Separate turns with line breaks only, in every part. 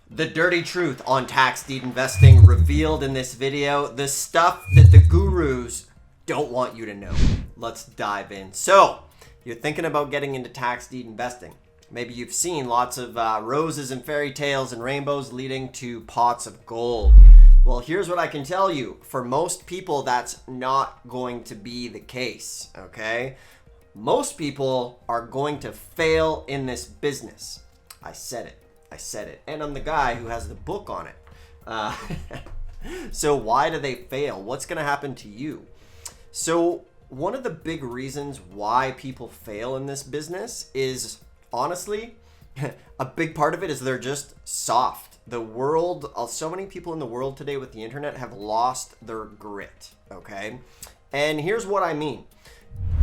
The dirty truth on tax deed investing revealed in this video. The stuff that the gurus don't want you to know. Let's dive in. So, you're thinking about getting into tax deed investing. Maybe you've seen lots of roses and fairy tales and rainbows leading to pots of gold. Well, here's what I can tell you. For most people, that's not going to be the case, okay? Most people are going to fail in this business. I said it. And I'm the guy who has the book on it. So why do they fail? What's going to happen to you? So one of the big reasons why people fail in this business is, honestly, a big part of it is they're just soft. The world, so many people in the world today with the internet have lost their grit, okay? And here's what I mean.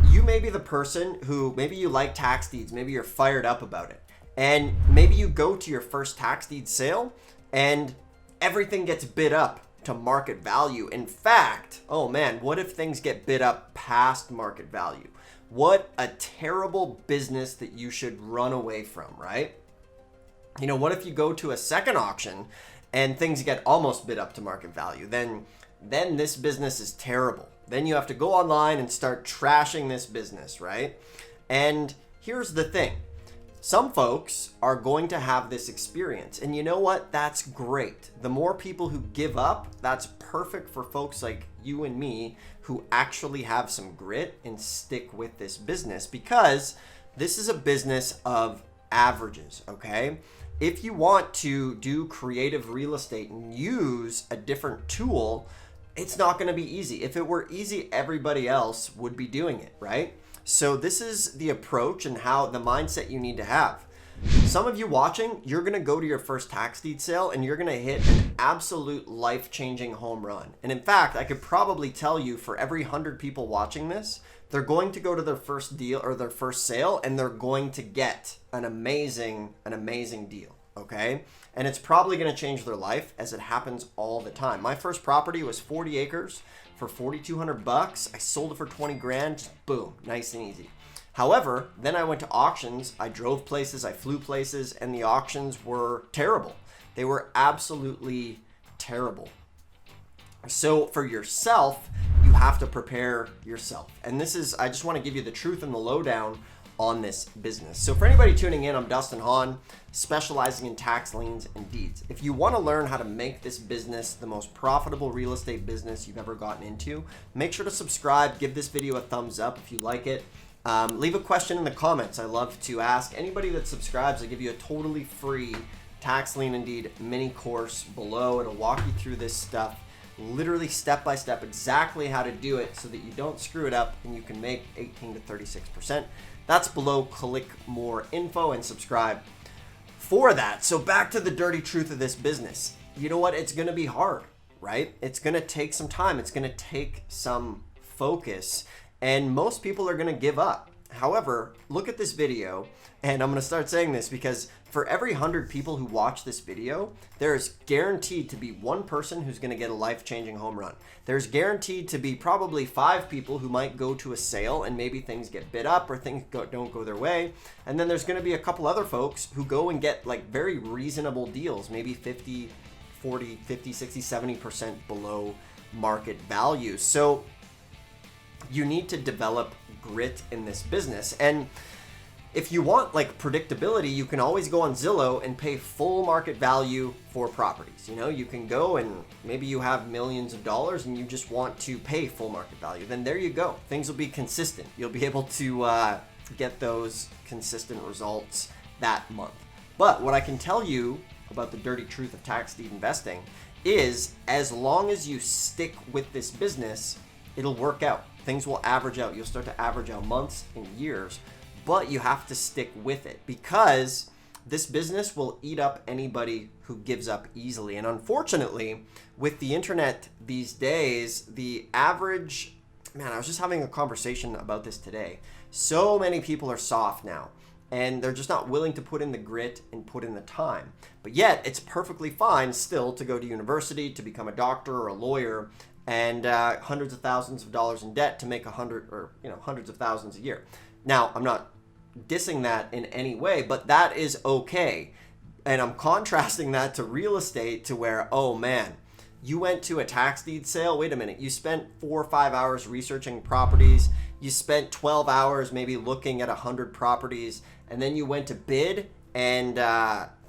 You may be the person who, maybe you like tax deeds, maybe you're fired up about it. And maybe you go to your first tax deed sale and everything gets bid up to market value. In fact, oh man, what if things get bid up past market value? What a terrible business that you should run away from, right? You know, what if you go to a second auction and things get almost bid up to market value? Then this business is terrible. Then you have to go online and start trashing this business, right? And here's the thing. Some folks are going to have this experience, and you know what? That's great. The more people who give up, that's perfect for folks like you and me who actually have some grit and stick with this business, because this is a business of averages, okay? If you want to do creative real estate and use a different tool, it's not going to be easy. If it were easy, everybody else would be doing it, right? So this is the approach and how the mindset you need to have. Some of you watching, you're going to go to your first tax deed sale and you're going to hit an absolute life-changing home run. And in fact, I could probably tell you for every 100 people watching this, they're going to go to their first deal or their first sale and they're going to get an amazing deal, okay? And it's probably going to change their life, as it happens all the time. My first property was 40 acres for $4,200. I sold it for 20 grand, just boom, nice and easy. However, then I went to auctions, I drove places, I flew places, and the auctions were terrible. They were absolutely terrible. So for yourself, you have to prepare yourself. And this is, I just want to give you the truth and the lowdown on this business. So for anybody tuning in, I'm Dustin Hahn, specializing in tax liens and deeds. If you want to learn how to make this business the most profitable real estate business you've ever gotten into, make sure to subscribe, give this video a thumbs up if you like it. Leave a question in the comments. I love to ask anybody that subscribes. I give you a totally free tax lien and deed mini course below. It'll walk you through this stuff, literally step by step, exactly how to do it so that you don't screw it up and you can make 18 to 36%. That's below. Click more info and subscribe for that. So back to the dirty truth of this business. You know what? It's going to be hard, right? It's going to take some time. It's going to take some focus, and most people are going to give up. However, look at this video, and I'm going to start saying this because for every 100 people who watch this video, there is guaranteed to be one person who's going to get a life-changing home run. There's guaranteed to be probably 5 people who might go to a sale and maybe things get bid up or things don't go their way. And then there's going to be a couple other folks who go and get like very reasonable deals, maybe 50, 40, 50, 60, 70% below market value. So you need to develop grit in this business. And if you want like predictability, you can always go on Zillow and pay full market value for properties. You know, you can go and maybe you have millions of dollars and you just want to pay full market value. Then there you go. Things will be consistent. You'll be able to get those consistent results that month. But what I can tell you about the dirty truth of tax deed investing is, as long as you stick with this business, it'll work out. Things will average out. You'll start to average out months and years, but you have to stick with it, because this business will eat up anybody who gives up easily. And unfortunately, with the internet these days, the average, man, I was just having a conversation about this today. So many people are soft now, and they're just not willing to put in the grit and put in the time. But yet it's perfectly fine still to go to university, to become a doctor or a lawyer, and hundreds of thousands of dollars in debt to make hundreds of thousands a year. Now, I'm not dissing that in any way, but that is okay. And I'm contrasting that to real estate, to where, oh man, you went to a tax deed sale. Wait a minute. You spent 4 or 5 hours researching properties. You spent 12 hours maybe looking at 100 properties. And then you went to bid, and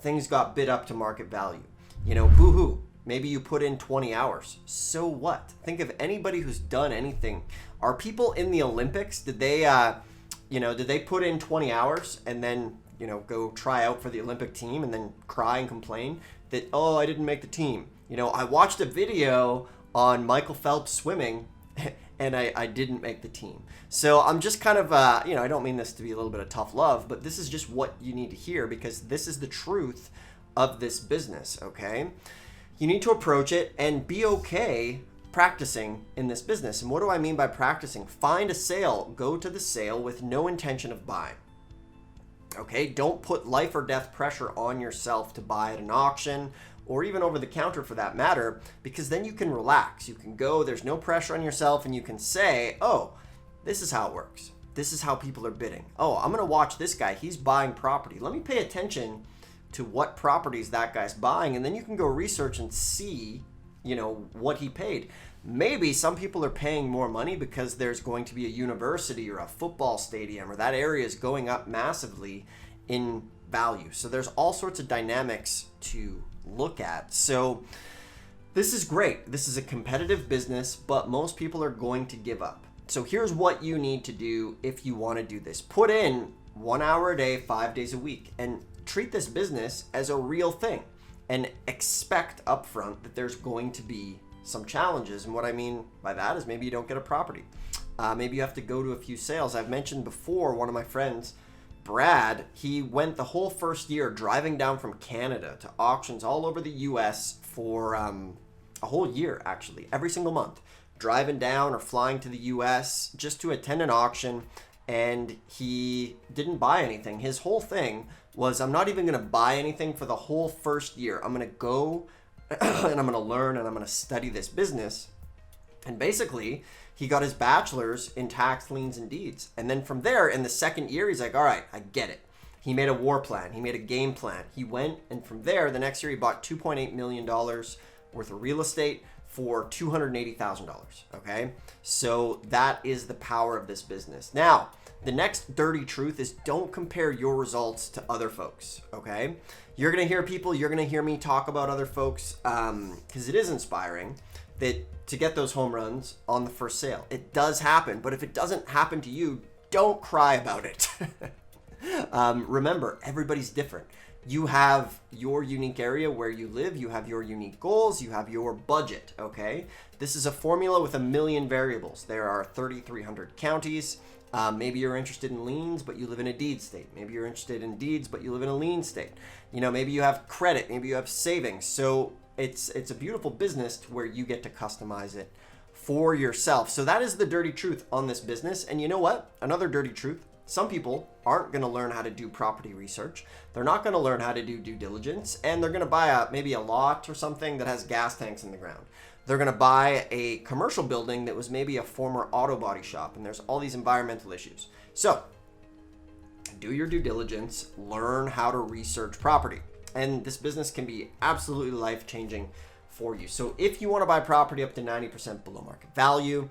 things got bid up to market value. You know, boo-hoo. Maybe you put in 20 hours. So what? Think of anybody who's done anything. Are people in the Olympics, did they put in 20 hours and then, go try out for the Olympic team and then cry and complain that, oh, I didn't make the team? I watched a video on Michael Phelps swimming and I didn't make the team. So I'm just kind of, I don't mean this to be a little bit of tough love, but this is just what you need to hear, because this is the truth of this business, okay? You need to approach it and be okay practicing in this business. And what do I mean by practicing? Find a sale, go to the sale with no intention of buying. Okay, don't put life or death pressure on yourself to buy at an auction or even over the counter for that matter, because then you can relax. You can go, there's no pressure on yourself, and you can say, oh, this is how it works. This is how people are bidding. Oh, I'm gonna watch this guy, he's buying property. Let me pay attention to what properties that guy's buying, and then you can go research and see, what he paid. Maybe some people are paying more money because there's going to be a university or a football stadium, or that area is going up massively in value. So there's all sorts of dynamics to look at. So this is great. This is a competitive business, but most people are going to give up. So here's what you need to do if you want to do this. Put in 1 hour a day, 5 days a week, and treat this business as a real thing, and expect upfront that there's going to be some challenges. And what I mean by that is maybe you don't get a property. Maybe you have to go to a few sales. I've mentioned before, one of my friends, Brad, he went the whole first year driving down from Canada to auctions all over the US for a whole year, actually, every single month, driving down or flying to the US just to attend an auction. And he didn't buy anything. His whole thing was, I'm not even going to buy anything for the whole first year. I'm going to go and I'm going to learn and I'm going to study this business. And basically, he got his bachelor's in Tax Liens and Deeds. And then from there, in the second year, he's like, all right, I get it. He made a war plan. He made a game plan. He went, and from there, the next year, he bought $2.8 million worth of real estate for $280,000, okay? So that is the power of this business. Now, the next dirty truth is don't compare your results to other folks, okay? You're gonna hear people, you're gonna hear me talk about other folks, because it is inspiring that to get those home runs on the first sale. It does happen, but if it doesn't happen to you, don't cry about it. Remember, everybody's different. You have your unique area where you live, you have your unique goals, you have your budget, okay? This is a formula with a million variables. There are 3,300 counties. Maybe you're interested in liens, but you live in a deed state. Maybe you're interested in deeds, but you live in a lien state. Maybe you have credit, maybe you have savings. So it's a beautiful business to where you get to customize it for yourself. So that is the dirty truth on this business. And you know what? Another dirty truth. Some people aren't going to learn how to do property research. They're not going to learn how to do due diligence, and they're going to buy maybe a lot or something that has gas tanks in the ground. They're going to buy a commercial building that was maybe a former auto body shop, and there's all these environmental issues. So do your due diligence, learn how to research property, and this business can be absolutely life-changing for you. So if you want to buy property up to 90% below market value,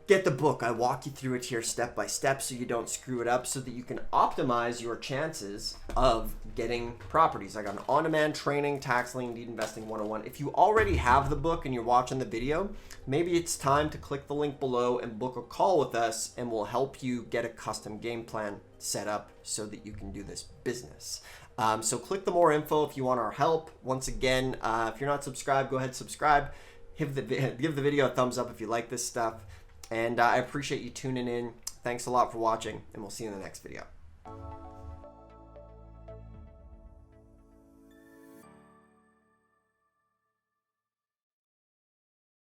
get the book. I walk you through it here step by step so you don't screw it up, so that you can optimize your chances of getting properties. I got an on-demand training, Tax Lien Deed Investing 101. If you already have the book and you're watching the video, maybe it's time to click the link below and book a call with us, and we'll help you get a custom game plan set up so that you can do this business. So click the more info if you want our help. Once again, if you're not subscribed, go ahead, subscribe. Give the video a thumbs up if you like this stuff. And I appreciate you tuning in. Thanks a lot for watching, and we'll see you in the next video.